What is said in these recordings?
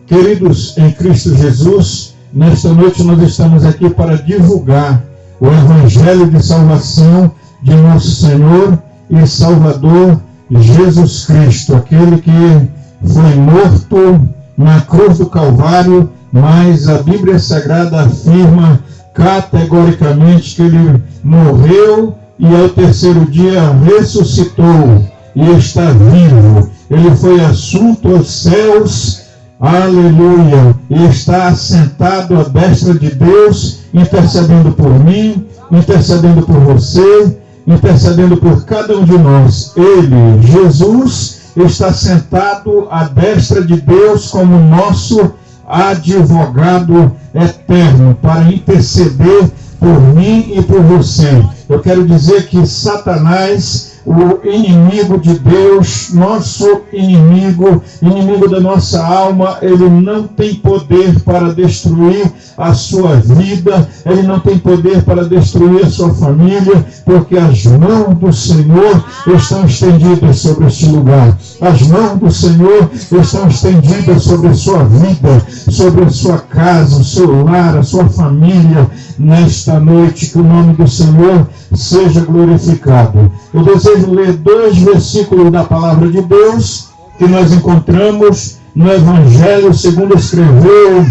Queridos em Cristo Jesus, nesta noite nós estamos aqui para divulgar o Evangelho de salvação de nosso Senhor e Salvador Jesus Cristo, aquele que foi morto na cruz do Calvário, mas a Bíblia Sagrada afirma categoricamente que ele morreu e ao terceiro dia ressuscitou e está vivo. Ele foi assunto aos céus, aleluia, e está assentado à destra de Deus, intercedendo por mim, intercedendo por você, intercedendo por cada um de nós. Ele, Jesus, está sentado à destra de Deus como nosso advogado eterno, para interceder por mim e por você. Eu quero dizer que Satanás, o inimigo de Deus, nosso inimigo, inimigo da nossa alma, ele não tem poder para destruir a sua vida, ele não tem poder para destruir a sua família, porque as mãos do Senhor estão estendidas sobre este lugar. As mãos do Senhor estão estendidas sobre a sua vida, sobre a sua casa, o seu lar, a sua família. Nesta noite, que o nome do Senhor seja glorificado. Eu desejo ler 2 versículos da palavra de Deus que nós encontramos no Evangelho segundo escreveu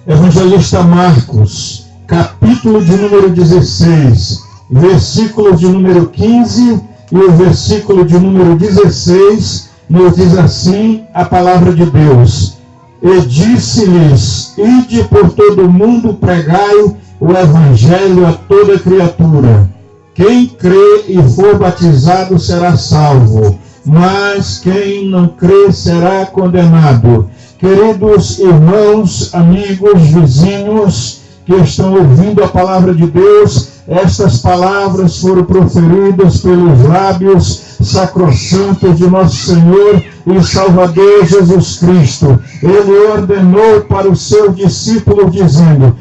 evangelista Marcos, capítulo de número 16, versículo de número 15 e o versículo de número 16, nos diz assim a palavra de Deus: e disse-lhes: ide por todo o mundo, pregai o Evangelho a toda criatura. Quem crê e for batizado será salvo, mas quem não crê será condenado. Queridos irmãos, amigos, vizinhos que estão ouvindo a palavra de Deus, estas palavras foram proferidas pelos lábios sacrossantos de nosso Senhor e Salvador Jesus Cristo. Ele ordenou para os seus discípulos, dizendo: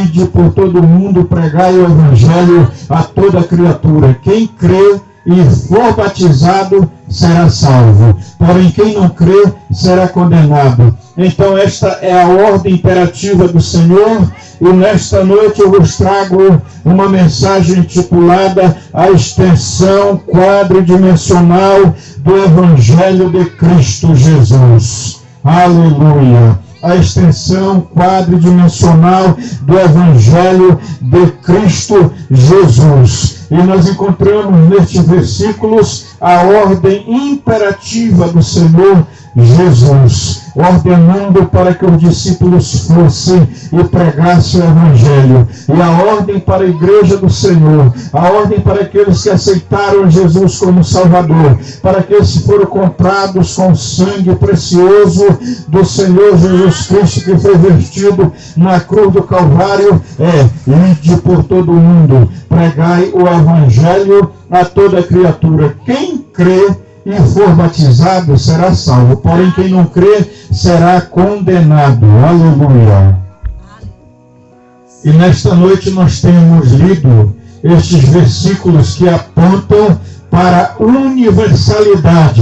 ide por todo o mundo, pregai o Evangelho a toda criatura. Quem crê e for batizado será salvo, porém quem não crê será condenado. Então esta é a ordem imperativa do Senhor, e nesta noite eu vos trago uma mensagem intitulada A Extensão Quadridimensional do Evangelho de Cristo Jesus. Aleluia! A extensão quadridimensional do Evangelho de Cristo Jesus. E nós encontramos nestes versículos a ordem imperativa do Senhor Jesus, ordenando para que os discípulos fossem e pregassem o Evangelho. E a ordem para a igreja do Senhor, a ordem para aqueles que aceitaram Jesus como Salvador, para aqueles que foram comprados com o sangue precioso do Senhor Jesus Cristo, que foi vertido na cruz do Calvário, ide por todo o mundo, pregai o Evangelho a toda criatura. Quem crê e for batizado será salvo, porém quem não crê será condenado. Aleluia! E nesta noite nós temos lido estes versículos que apontam para a universalidade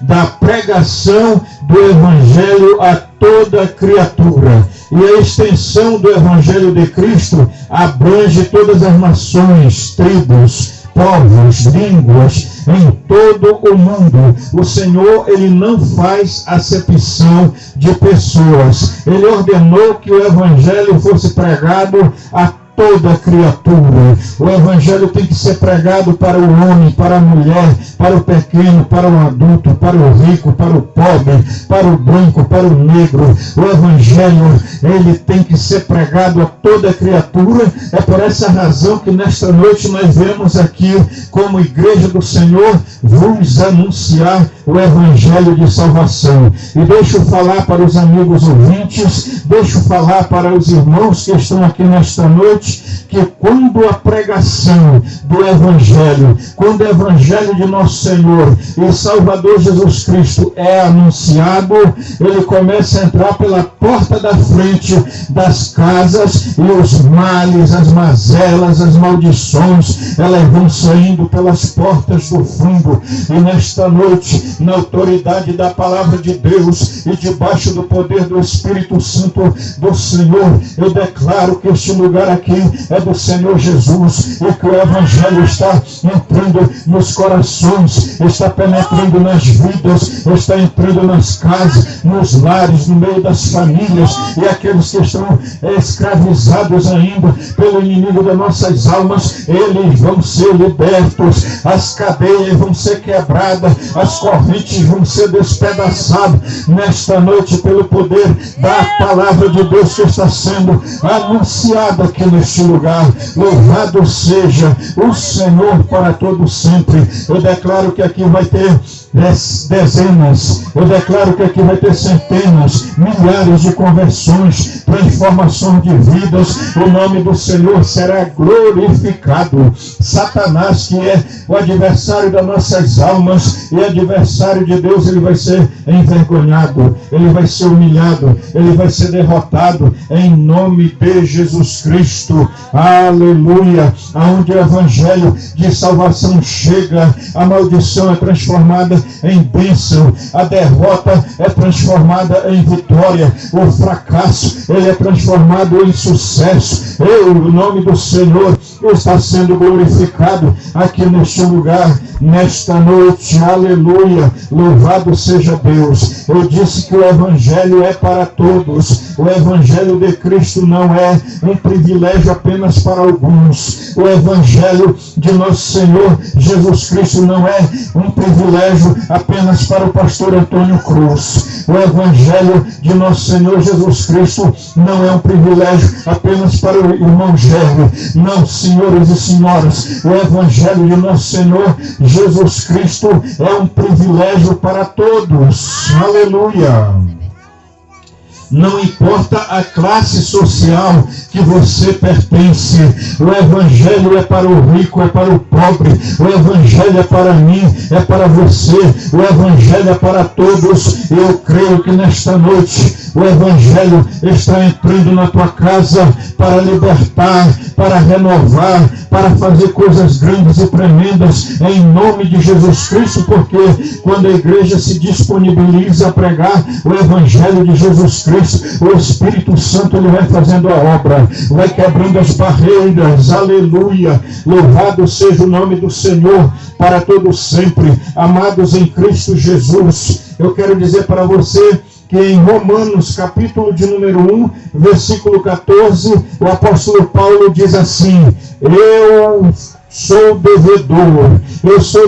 da pregação do Evangelho a toda criatura. E a extensão do Evangelho de Cristo abrange todas as nações, tribos, povos, línguas, em todo o mundo. O Senhor, ele não faz acepção de pessoas. Ele ordenou que o Evangelho fosse pregado a toda criatura. O Evangelho tem que ser pregado para o homem, para a mulher, para o pequeno, para o adulto, para o rico, para o pobre, para o branco, para o negro. O Evangelho, ele tem que ser pregado a toda criatura. É por essa razão que nesta noite nós vemos aqui, como igreja do Senhor, vos anunciar o Evangelho de salvação. E deixo falar para os amigos ouvintes, deixo falar para os irmãos que estão aqui nesta noite, que quando a pregação do Evangelho, quando o Evangelho de nosso Senhor e Salvador Jesus Cristo é anunciado, ele começa a entrar pela porta da frente das casas, e os males, as mazelas, as maldições, elas vão saindo pelas portas do fundo. E nesta noite na autoridade da palavra de Deus e debaixo do poder do Espírito Santo do Senhor, eu declaro que este lugar aqui é do Senhor Jesus e que o Evangelho está entrando nos corações, está penetrando nas vidas, está entrando nas casas, nos lares, no meio das famílias, e aqueles que estão escravizados ainda pelo inimigo das nossas almas, eles vão ser libertos, as cadeias vão ser quebradas, as correntes vão ser despedaçadas nesta noite pelo poder da palavra de Deus que está sendo anunciada aqui neste lugar. Louvado seja o Senhor para todo sempre. Eu declaro que aqui vai ter dezenas, eu declaro que aqui vai ter centenas, milhares de conversões, transformação de vidas. O nome do Senhor será glorificado. Satanás, que é o adversário das nossas almas e adversário de Deus, ele vai ser envergonhado, ele vai ser humilhado, ele vai ser derrotado em nome de Jesus Cristo. Aleluia. Aonde o evangelho de salvação chega, a maldição é transformada em bênção, a derrota é transformada em vitória, o fracasso ele é transformado em sucesso. O nome do Senhor está sendo glorificado aqui neste lugar, nesta noite. Aleluia. Louvado seja Deus. Eu disse que o evangelho é para todos. O evangelho de Cristo não é um privilégio apenas para alguns. O evangelho de nosso Senhor Jesus Cristo não é um privilégio apenas para o pastor Antônio Cruz. O evangelho de nosso Senhor Jesus Cristo não é um privilégio apenas para o irmão Gerro. Não, senhores e senhoras, o evangelho de nosso Senhor Jesus Cristo é um privilégio para todos. Aleluia. Não importa a classe social que você pertence, o evangelho é para o rico, é para o pobre, o evangelho é para mim, é para você, o evangelho é para todos. Eu creio que nesta noite o evangelho está entrando na tua casa para libertar, para renovar, para fazer coisas grandes e tremendas em nome de Jesus Cristo, porque quando a igreja se disponibiliza a pregar o evangelho de Jesus Cristo, o Espírito Santo ele vai fazendo a obra, vai quebrando as barreiras. Aleluia. Louvado seja o nome do Senhor para todo sempre. Amados em Cristo Jesus, eu quero dizer para você que em Romanos, capítulo de número 1, versículo 14, o apóstolo Paulo diz assim: eu sou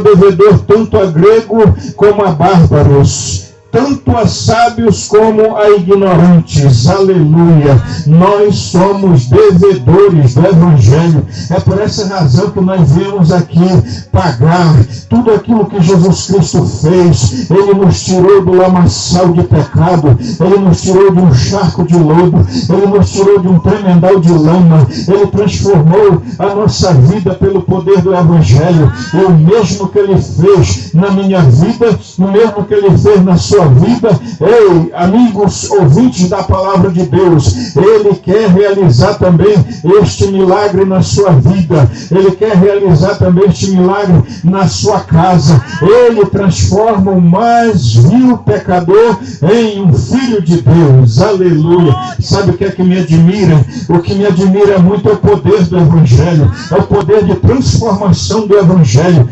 devedor tanto a grego como a bárbaros, tanto a sábios como a ignorantes. Aleluia. Nós somos devedores do evangelho. É por essa razão que nós viemos aqui pagar tudo aquilo que Jesus Cristo fez. Ele nos tirou do lamaçal de pecado, ele nos tirou de um charco de lodo, ele nos tirou de um tremendal de lama, ele transformou a nossa vida pelo poder do evangelho. E o mesmo que ele fez na minha vida, o mesmo que ele fez na sua vida, ei, amigos ouvintes da palavra de Deus, ele quer realizar também este milagre na sua vida, ele quer realizar também este milagre na sua casa. Ele transforma o mais vil pecador em um filho de Deus. Aleluia. Sabe o que é que me admira? O que me admira muito é o poder do evangelho, é o poder de transformação do evangelho.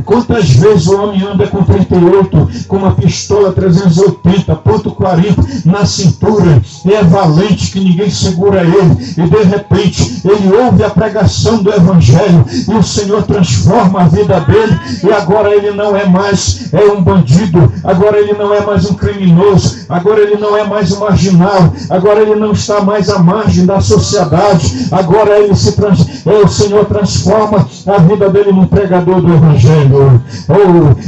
Quantas vezes o homem anda com 38, com uma pistola 380, .40 na cintura, e é valente que ninguém segura ele, e de repente ele ouve a pregação do evangelho e o Senhor transforma a vida dele, e agora ele não é mais um bandido, agora ele não é mais um criminoso, agora ele não é mais um marginal, agora ele não está mais à margem da sociedade, agora ele o Senhor transforma a vida dele num pregador do evangelho.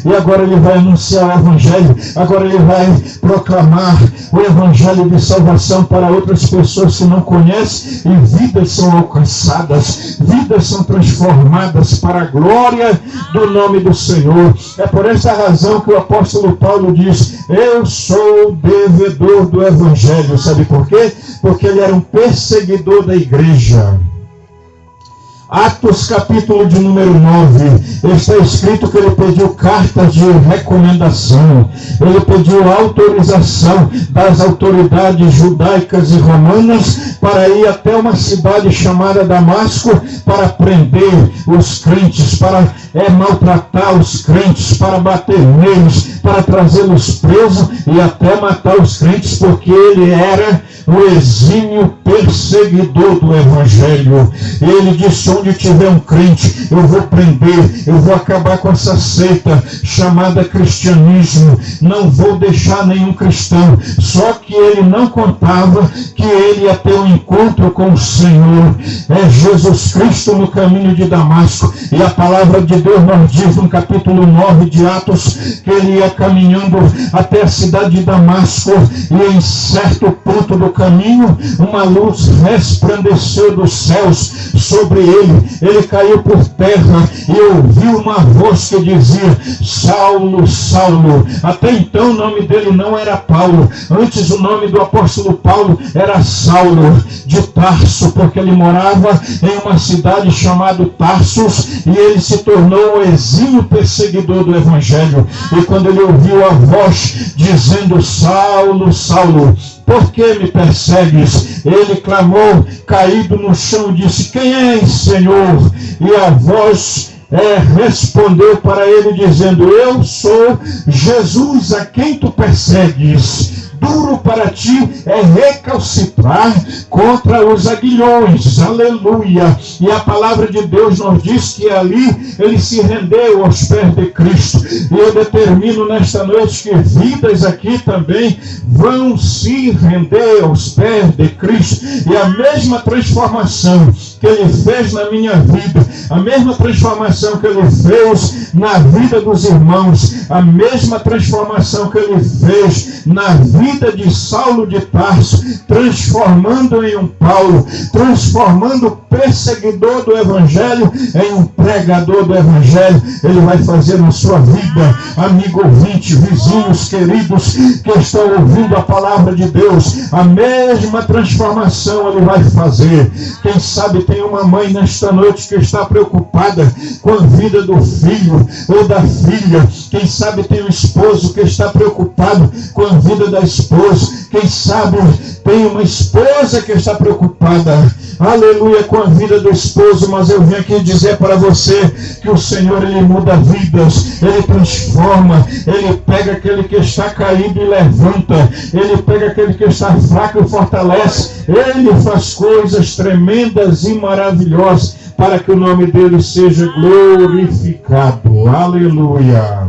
E agora ele vai anunciar o evangelho, agora ele vai proclamar o evangelho de salvação para outras pessoas que não conhecem, e vidas são alcançadas, vidas são transformadas para a glória do nome do Senhor. É por essa razão que o apóstolo Paulo diz: eu sou devedor do evangelho. Sabe por quê? Porque ele era um perseguidor da igreja. Atos capítulo de número 9, está escrito que ele pediu cartas de recomendação, ele pediu autorização das autoridades judaicas e romanas para ir até uma cidade chamada Damasco para prender os crentes, para maltratar os crentes, para bater neles, para trazê-los presos e até matar os crentes, porque ele era o exímio perseguidor do Evangelho. Ele disse: onde tiver um crente, eu vou prender, eu vou acabar com essa seita chamada cristianismo, não vou deixar nenhum cristão. Só que ele não contava que ele ia ter um encontro com o Senhor. É Jesus Cristo no caminho de Damasco, e a palavra de Deus nos diz no capítulo 9 de Atos que ele ia caminhando até a cidade de Damasco, e em certo ponto do caminho uma luz resplandeceu dos céus sobre ele. Ele caiu por terra e ouviu uma voz que dizia: Saulo, Saulo. Até então o nome dele não era Paulo. Antes o nome do apóstolo Paulo era Saulo de Tarso, porque ele morava em uma cidade chamada Tarsus, e ele se tornou o exímio perseguidor do Evangelho. E quando ele ouviu a voz dizendo: Saulo, Saulo, por que me persegues? Ele clamou, caído no chão, e disse: quem és, Senhor? E a voz respondeu para ele dizendo: eu sou Jesus, a quem tu persegues. Duro para ti é recalcitrar contra os aguilhões. Aleluia. E a palavra de Deus nos diz que ali ele se rendeu aos pés de Cristo. E eu determino nesta noite que vidas aqui também vão se render aos pés de Cristo. E a mesma transformação que ele fez na minha vida, a mesma transformação que ele fez na vida dos irmãos, a mesma transformação que ele fez na vida de Saulo de Tarso, transformando em um Paulo, transformando o perseguidor do Evangelho em um pregador do Evangelho, ele vai fazer na sua vida, amigo ouvinte, vizinhos queridos que estão ouvindo a palavra de Deus, a mesma transformação ele vai fazer. Quem sabe tem uma mãe nesta noite que está preocupada com a vida do filho ou da filha. Quem sabe tem um esposo que está preocupado com a vida da esposa. Quem sabe tem uma esposa que está preocupada, aleluia, com a vida do esposo. Mas eu vim aqui dizer para você que o Senhor, ele muda vidas, ele transforma, ele pega aquele que está caído e levanta, ele pega aquele que está fraco e fortalece, ele faz coisas tremendas e maravilhosas para que o nome dele seja glorificado. Aleluia.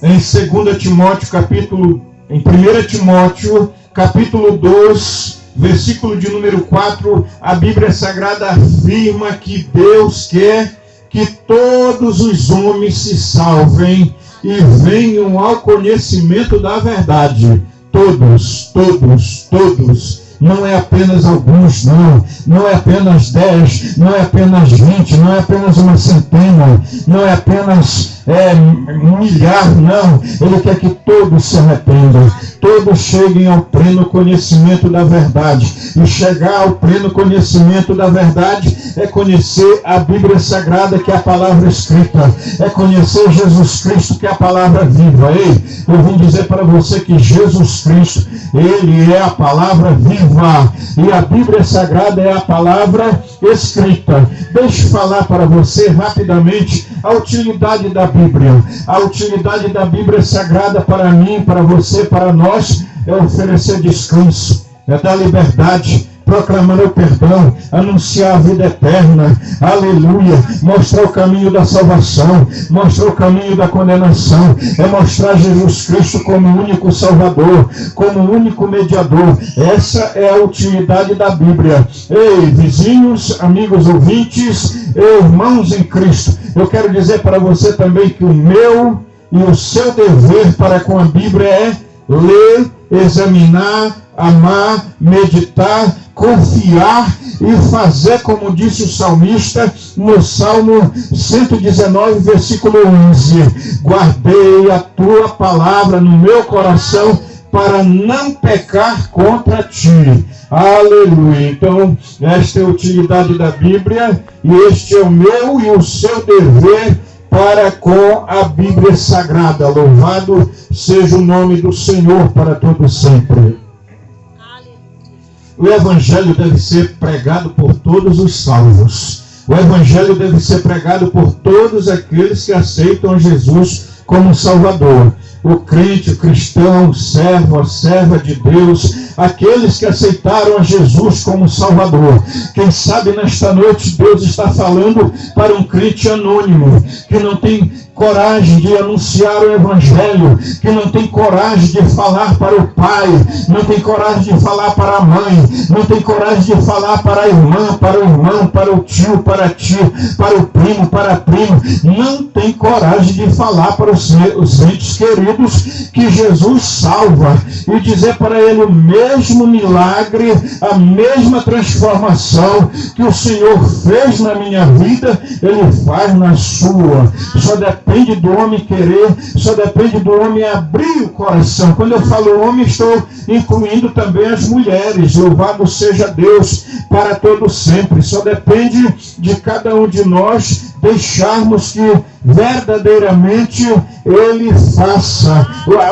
Em 2 Timóteo, em 1 Timóteo, capítulo 2, versículo de número 4, a Bíblia Sagrada afirma que Deus quer que todos os homens se salvem e venham ao conhecimento da verdade. Todos, todos, todos. Não é apenas alguns, não é apenas 10, não é apenas 20, não é apenas uma centena, não é apenas um milhar, não. Ele quer que todos se arrependam, todos cheguem ao pleno conhecimento da verdade. E chegar ao pleno conhecimento da verdade é conhecer a Bíblia Sagrada, que é a palavra escrita, é conhecer Jesus Cristo, que é a palavra viva. Ei, eu vim dizer para você que Jesus Cristo, ele é a palavra viva, e a Bíblia Sagrada é a palavra escrita. Deixe eu falar para você rapidamente a utilidade da Bíblia. A utilidade da Bíblia Sagrada para mim, para você, para nós, é oferecer descanso, é dar liberdade, proclamar o perdão, anunciar a vida eterna, aleluia, mostrar o caminho da salvação, mostrar o caminho da condenação, é mostrar Jesus Cristo como o único Salvador, como o único mediador. Essa é a utilidade da Bíblia. Ei, vizinhos, amigos ouvintes, irmãos em Cristo, eu quero dizer para você também que o meu e o seu dever para com a Bíblia é ler, examinar, amar, meditar, confiar e fazer como disse o salmista no Salmo 119, versículo 11. Guardei a tua palavra no meu coração para não pecar contra ti. Aleluia. Então, esta é a utilidade da Bíblia, e este é o meu e o seu dever para com a Bíblia Sagrada. Louvado seja o nome do Senhor para todo sempre. O Evangelho deve ser pregado por todos os salvos. O Evangelho deve ser pregado por todos aqueles que aceitam Jesus como Salvador. O crente, o cristão, o servo, a serva de Deus, aqueles que aceitaram a Jesus como Salvador. Quem sabe nesta noite Deus está falando para um crente anônimo, que não tem coragem de anunciar o Evangelho, que não tem coragem de falar para o pai, não tem coragem de falar para a mãe, não tem coragem de falar para a irmã, para o irmão, para o tio, para a tia, para o primo, para a prima, não tem coragem de falar para os entes queridos que Jesus salva e dizer para ele o mesmo milagre, a mesma transformação que o Senhor fez na minha vida, Ele faz na sua. Só depende do homem querer, só depende do homem abrir o coração. Quando eu falo homem, estou incluindo também as mulheres. Louvado seja Deus para todo sempre. Só depende de cada um de nós deixarmos que verdadeiramente Ele faça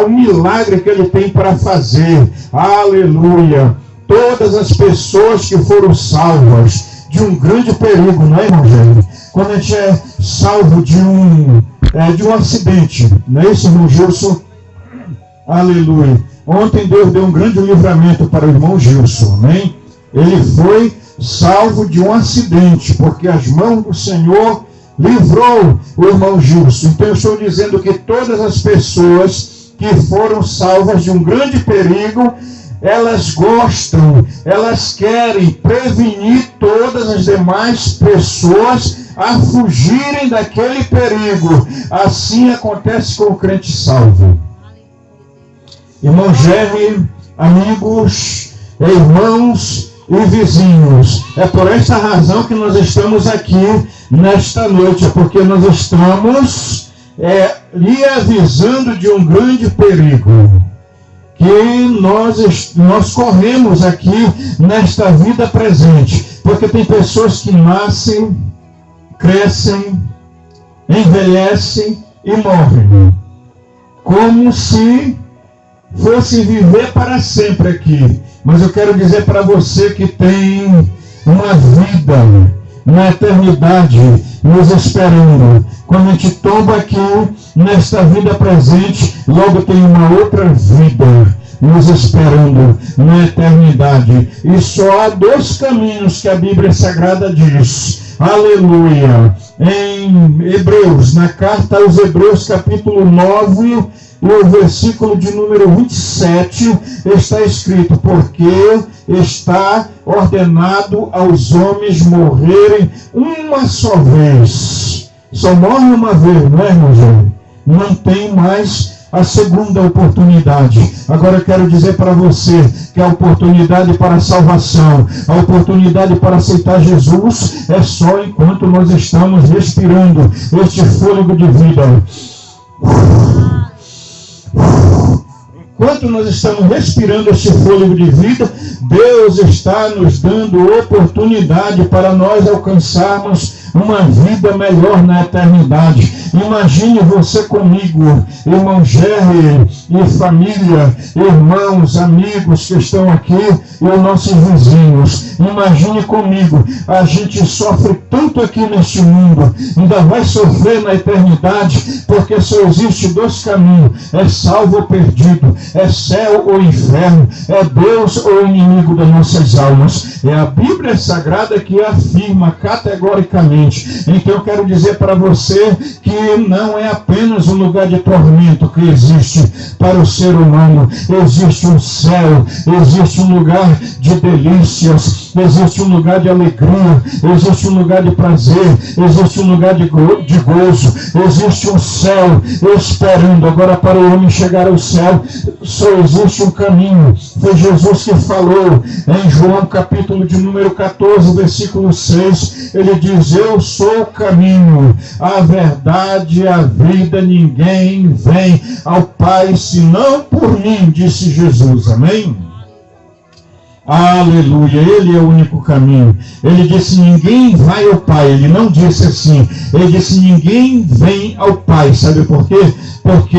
o milagre que Ele tem para fazer. Aleluia! Todas as pessoas que foram salvas de um grande perigo, não é, irmão? Quando a gente é salvo de um acidente, não é isso, irmão Gilson? Aleluia! Ontem Deus deu um grande livramento para o irmão Gilson, amém? Ele foi salvo de um acidente, porque as mãos do Senhor livrou o irmão Gilson. Então eu estou dizendo que todas as pessoas que foram salvas de um grande perigo, elas gostam, elas querem prevenir todas as demais pessoas a fugirem daquele perigo. Assim acontece com o crente salvo. Irmão Jerry, amigos, irmãos e vizinhos, é por esta razão que nós estamos aqui nesta noite, porque nós estamos lhe avisando de um grande perigo que nós corremos aqui nesta vida presente, porque tem pessoas que nascem, crescem, envelhecem e morrem, como se fosse viver para sempre aqui. Mas eu quero dizer para você que tem uma vida na eternidade nos esperando. Quando a gente tomba aqui nesta vida presente, logo tem uma outra vida nos esperando na eternidade. E só há dois caminhos que a Bíblia Sagrada diz. Aleluia! Em Hebreus, na carta aos Hebreus, capítulo 9, e o versículo de número 27, está escrito: porque está ordenado aos homens morrerem uma só vez. Só morre uma vez, não é, irmão? Não tem mais a segunda oportunidade. Agora eu quero dizer para você que a oportunidade para a salvação, a oportunidade para aceitar Jesus é só enquanto nós estamos respirando este fôlego de vida. Enquanto nós estamos respirando este fôlego de vida, Deus está nos dando oportunidade para nós alcançarmos uma vida melhor na eternidade. Imagine você comigo, irmão Jerry e família, irmãos, amigos que estão aqui e os nossos vizinhos. Imagine comigo, a gente sofre tanto aqui neste mundo, ainda vai sofrer na eternidade, porque só existe dois caminhos: é salvo ou perdido, é céu ou inferno, é Deus ou inimigo das nossas almas. É a Bíblia Sagrada que afirma categoricamente. Então eu quero dizer para você que não é apenas um lugar de tormento que existe para o ser humano. Existe um céu, existe um lugar de delícias, existe um lugar de alegria, existe um lugar de prazer, existe um lugar de gozo, existe um céu esperando. Agora, para o homem chegar ao céu, só existe um caminho. Foi Jesus que falou em João capítulo de número 14, versículo 6, ele diz: eu sou o caminho, a verdade e a vida, ninguém vem ao Pai senão por mim, disse Jesus. Amém? Aleluia, ele é o único caminho. Ele disse: ninguém vai ao Pai. Ele não disse assim, ele disse: ninguém vem ao Pai. Sabe por quê? Porque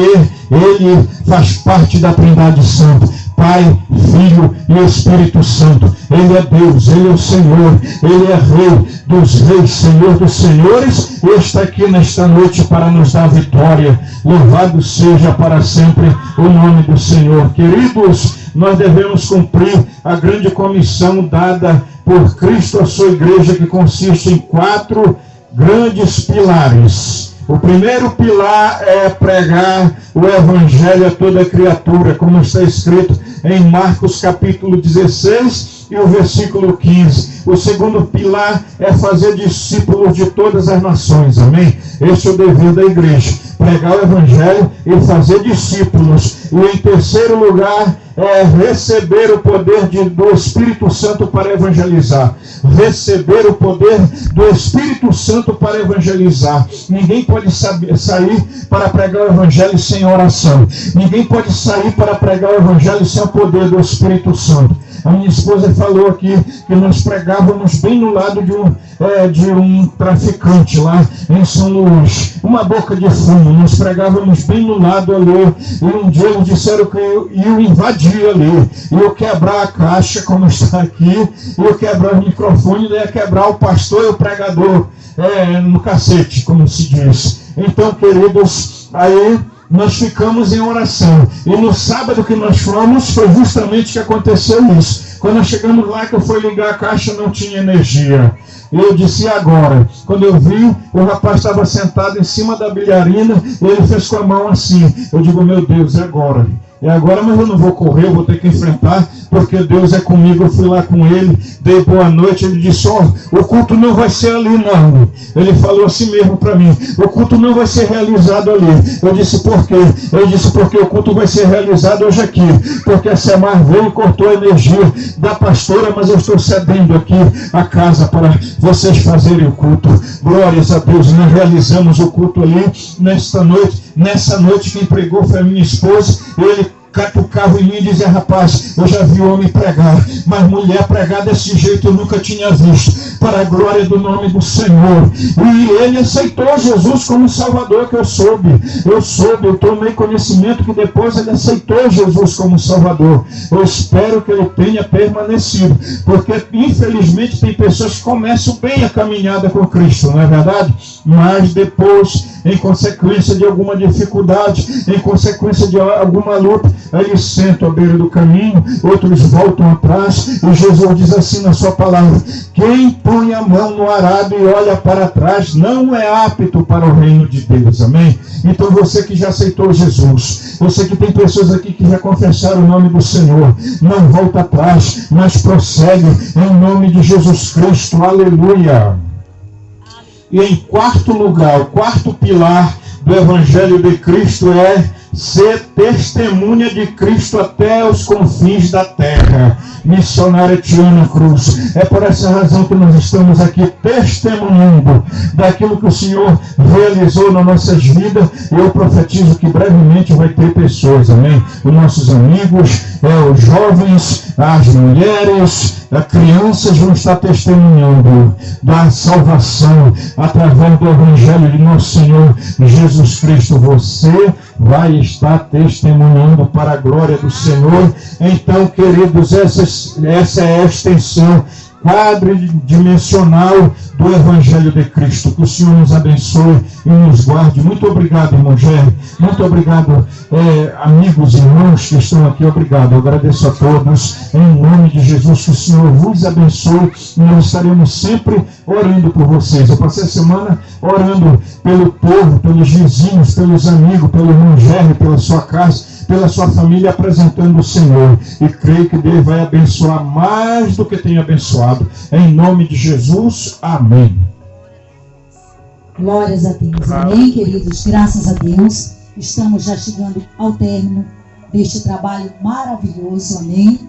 ele faz parte da Trindade Santa, Pai, Filho e Espírito Santo. Ele é Deus, ele é o Senhor, ele é Rei dos reis, Senhor dos senhores, e está aqui nesta noite para nos dar vitória. Louvado seja para sempre o nome do Senhor. Queridos, nós devemos cumprir a grande comissão dada por Cristo à sua igreja, que consiste em 4 grandes pilares. O primeiro pilar é pregar o Evangelho a toda criatura, como está escrito em Marcos capítulo 16 e o versículo 15. O segundo pilar é fazer discípulos de todas as nações. Amém? Esse é o dever da igreja: pregar o Evangelho e fazer discípulos. E em terceiro lugar é receber o poder do Espírito Santo para evangelizar. Receber o poder do Espírito Santo para evangelizar. Ninguém pode sair para pregar o Evangelho sem oração. Ninguém pode sair para pregar o Evangelho sem o poder do Espírito Santo. A minha esposa falou aqui que nós pregávamos bem no lado de um traficante lá em São Luís, uma boca de fumo. Nós pregávamos bem no lado ali, e um dia eles disseram que iam invadir ali, iam quebrar a caixa, como está aqui, iam quebrar o microfone, ia quebrar o pastor e o pregador no cacete, como se diz. Então, queridos, aí nós ficamos em oração. E no sábado que nós fomos, foi justamente que aconteceu isso. Quando nós chegamos lá, que eu fui ligar a caixa, não tinha energia. E eu disse: e agora? Quando eu vi, o rapaz estava sentado em cima da bilharina, e ele fez com a mão assim. Eu digo: meu Deus, é agora. É agora, mas eu não vou correr, eu vou ter que enfrentar, porque Deus é comigo. Eu fui lá com ele, dei boa noite. Ele disse: ó, o culto não vai ser ali não. Ele falou assim mesmo para mim: o culto não vai ser realizado ali. Eu disse: por quê? Ele disse: porque o culto vai ser realizado hoje aqui, porque a Semar veio e cortou a energia da pastora, mas eu estou cedendo aqui a casa para vocês fazerem o culto. Glórias a Deus. Nós realizamos o culto ali nessa noite quem pregou foi a minha esposa. Ele catucava em mim e dizia: rapaz, eu já vi homem pregar, mas mulher pregar desse jeito eu nunca tinha visto, para a glória do nome do Senhor. E ele aceitou Jesus como Salvador, que eu tomei conhecimento que depois ele aceitou Jesus como Salvador. Eu espero que ele tenha permanecido, porque infelizmente tem pessoas que começam bem a caminhada com Cristo, não é verdade? Mas depois, em consequência de alguma dificuldade, em consequência de alguma luta, eles sentam à beira do caminho, outros voltam atrás, e Jesus diz assim na sua palavra: quem põe a mão no arado e olha para trás não é apto para o reino de Deus. Amém? Então você que já aceitou Jesus, você que tem pessoas aqui que já confessaram o nome do Senhor, não volta atrás, mas prossegue em nome de Jesus Cristo. Aleluia! E em quarto lugar, o quarto pilar do Evangelho de Cristo é ser testemunha de Cristo até os confins da terra. Missionária Tiana Cruz. É por essa razão que nós estamos aqui testemunhando daquilo que o Senhor realizou nas nossas vidas. E eu profetizo que brevemente vai ter pessoas, amém? Os nossos amigos, os jovens, as mulheres, as crianças vão estar testemunhando da salvação através do Evangelho de nosso Senhor Jesus Cristo. Você vai estar testemunhando para a glória do Senhor. Então, queridos, essa é a extensão quadridimensional do Evangelho de Cristo. Que o Senhor nos abençoe e nos guarde. Muito obrigado, irmão Jerry. Muito obrigado, amigos e irmãos que estão aqui. Obrigado. Eu agradeço a todos. Em nome de Jesus, que o Senhor vos abençoe. E nós estaremos sempre orando por vocês. Eu passei a semana orando pelo povo, pelos vizinhos, pelos amigos, pelo irmão Jerry, pela sua casa, pela sua família, apresentando o Senhor. E creio que Deus vai abençoar mais do que tem abençoado. Em nome de Jesus. Amém. Glórias a Deus. Amém, queridos? Graças a Deus. Estamos já chegando ao término deste trabalho maravilhoso. Amém.